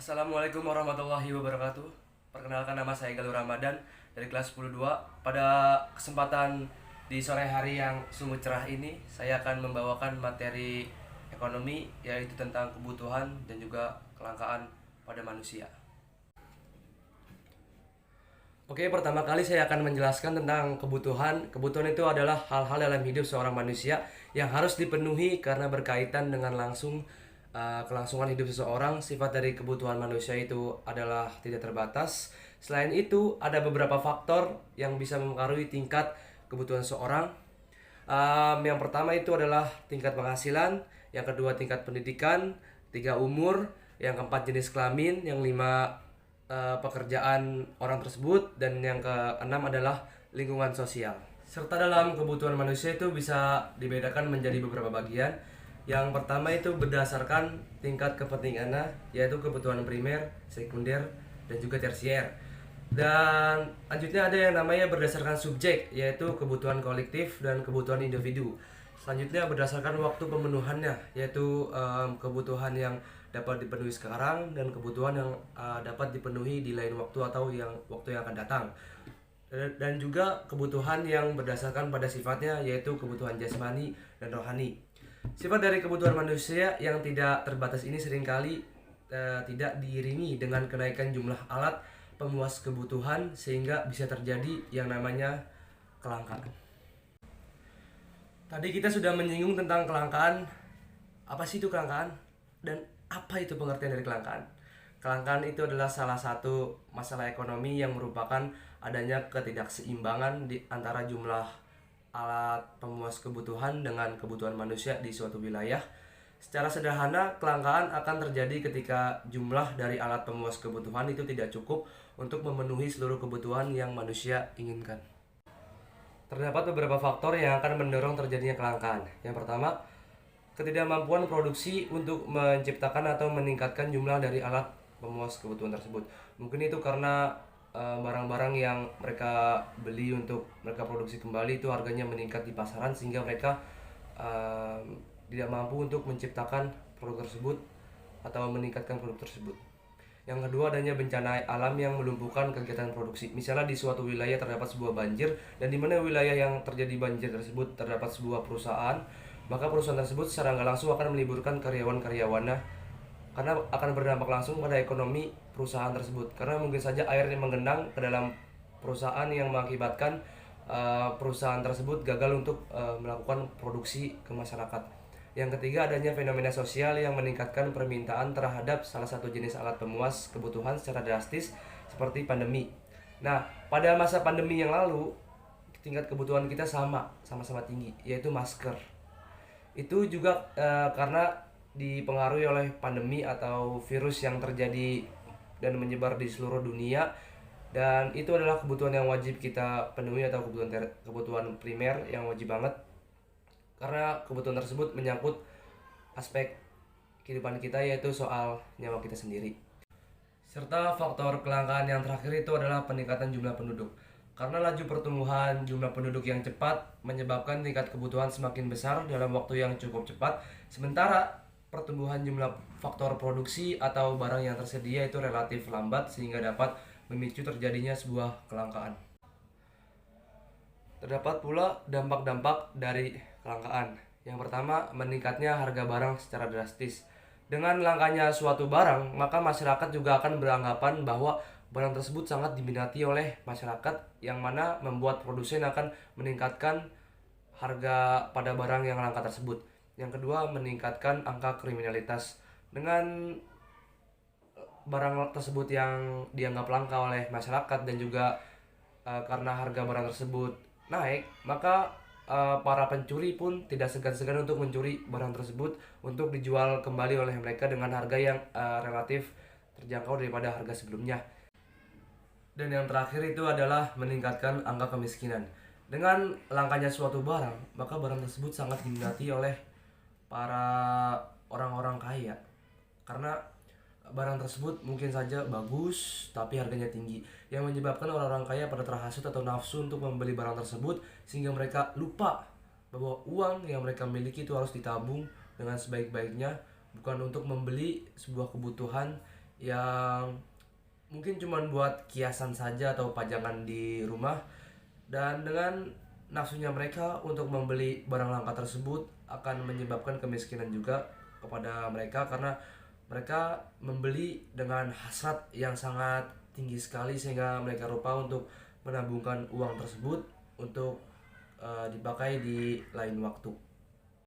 Assalamualaikum warahmatullahi wabarakatuh. Perkenalkan, nama saya Galuh Ramadan dari kelas 10-2. Pada kesempatan di sore hari yang sungguh cerah ini, saya akan membawakan materi ekonomi, yaitu tentang kebutuhan dan juga kelangkaan pada manusia. Oke, pertama kali saya akan menjelaskan tentang kebutuhan. Kebutuhan itu adalah hal-hal dalam hidup seorang manusia yang harus dipenuhi karena berkaitan dengan langsung kelangsungan hidup seseorang. Sifat dari kebutuhan manusia itu adalah tidak terbatas. Selain itu, ada beberapa faktor yang bisa mempengaruhi tingkat kebutuhan seseorang. Yang pertama itu adalah tingkat penghasilan, yang kedua tingkat pendidikan, tiga umur, yang keempat jenis kelamin, yang lima pekerjaan orang tersebut, dan yang keenam adalah lingkungan sosial. Serta dalam kebutuhan manusia itu bisa dibedakan menjadi beberapa bagian. Yang pertama itu berdasarkan tingkat kepentingannya, yaitu kebutuhan primer, sekunder, dan juga tersier. Dan lanjutnya ada yang namanya berdasarkan subjek, yaitu kebutuhan kolektif dan kebutuhan individu. Selanjutnya berdasarkan waktu pemenuhannya, yaitu kebutuhan yang dapat dipenuhi sekarang dan kebutuhan yang dapat dipenuhi di lain waktu atau waktu yang akan datang. Dan juga kebutuhan yang berdasarkan pada sifatnya, yaitu kebutuhan jasmani dan rohani. Sifat dari kebutuhan manusia yang tidak terbatas ini seringkali tidak diiringi dengan kenaikan jumlah alat pemuas kebutuhan, sehingga bisa terjadi yang namanya kelangkaan. Tadi kita sudah menyinggung tentang kelangkaan. Apa sih itu kelangkaan? Dan apa itu pengertian dari kelangkaan? Kelangkaan itu adalah salah satu masalah ekonomi yang merupakan adanya ketidakseimbangan di antara jumlah alat pemuas kebutuhan dengan kebutuhan manusia di suatu wilayah. Secara sederhana, kelangkaan akan terjadi ketika jumlah dari alat pemuas kebutuhan itu tidak cukup untuk memenuhi seluruh kebutuhan yang manusia inginkan. Terdapat beberapa faktor yang akan mendorong terjadinya kelangkaan. Yang pertama, ketidakmampuan produksi untuk menciptakan atau meningkatkan jumlah dari alat pemuas kebutuhan tersebut. Mungkin itu karena barang-barang yang mereka beli untuk mereka produksi kembali itu harganya meningkat di pasaran, sehingga mereka tidak mampu untuk menciptakan produk tersebut atau meningkatkan produk tersebut. Yang kedua, adanya bencana alam yang melumpuhkan kegiatan produksi. Misalnya di suatu wilayah terdapat sebuah banjir, dan di mana wilayah yang terjadi banjir tersebut terdapat sebuah perusahaan, maka perusahaan tersebut secara nggak langsung akan meliburkan karyawan-karyawannya, karena akan berdampak langsung pada ekonomi perusahaan tersebut. Karena mungkin saja air yang menggenang ke dalam perusahaan yang mengakibatkan perusahaan tersebut gagal untuk melakukan produksi ke masyarakat. Yang ketiga, adanya fenomena sosial yang meningkatkan permintaan terhadap salah satu jenis alat pemuas kebutuhan secara drastis, seperti pandemi. Nah, pada masa pandemi yang lalu, tingkat kebutuhan kita sama-sama tinggi, yaitu masker. Itu juga karena dipengaruhi oleh pandemi atau virus yang terjadi dan menyebar di seluruh dunia, dan itu adalah kebutuhan yang wajib kita penuhi atau kebutuhan primer yang wajib banget, karena kebutuhan tersebut menyangkut aspek kehidupan kita, yaitu soal nyawa kita sendiri. Serta faktor kelangkaan yang terakhir itu adalah peningkatan jumlah penduduk. Karena laju pertumbuhan jumlah penduduk yang cepat menyebabkan tingkat kebutuhan semakin besar dalam waktu yang cukup cepat, sementara pertumbuhan jumlah faktor produksi atau barang yang tersedia itu relatif lambat, sehingga dapat memicu terjadinya sebuah kelangkaan. Terdapat pula dampak-dampak dari kelangkaan. Yang pertama, meningkatnya harga barang secara drastis. Dengan langkanya suatu barang, maka masyarakat juga akan beranggapan bahwa barang tersebut sangat diminati oleh masyarakat, yang mana membuat produsen akan meningkatkan harga pada barang yang langka tersebut. Yang kedua, meningkatkan angka kriminalitas. Dengan barang tersebut yang dianggap langka oleh masyarakat dan juga karena harga barang tersebut naik, maka para pencuri pun tidak segan-segan untuk mencuri barang tersebut untuk dijual kembali oleh mereka dengan harga yang relatif terjangkau daripada harga sebelumnya. Dan yang terakhir itu adalah meningkatkan angka kemiskinan. Dengan langkanya suatu barang, maka barang tersebut sangat diminati oleh para orang-orang kaya, karena barang tersebut mungkin saja bagus tapi harganya tinggi, yang menyebabkan orang-orang kaya pada terhasut atau nafsu untuk membeli barang tersebut, sehingga mereka lupa bahwa uang yang mereka miliki itu harus ditabung dengan sebaik-baiknya, bukan untuk membeli sebuah kebutuhan yang mungkin cuman buat kiasan saja atau pajangan di rumah, dan dengan nafsunya mereka untuk membeli barang langka tersebut akan menyebabkan kemiskinan juga kepada mereka, karena mereka membeli dengan hasrat yang sangat tinggi sekali sehingga mereka lupa untuk menabungkan uang tersebut untuk dipakai di lain waktu.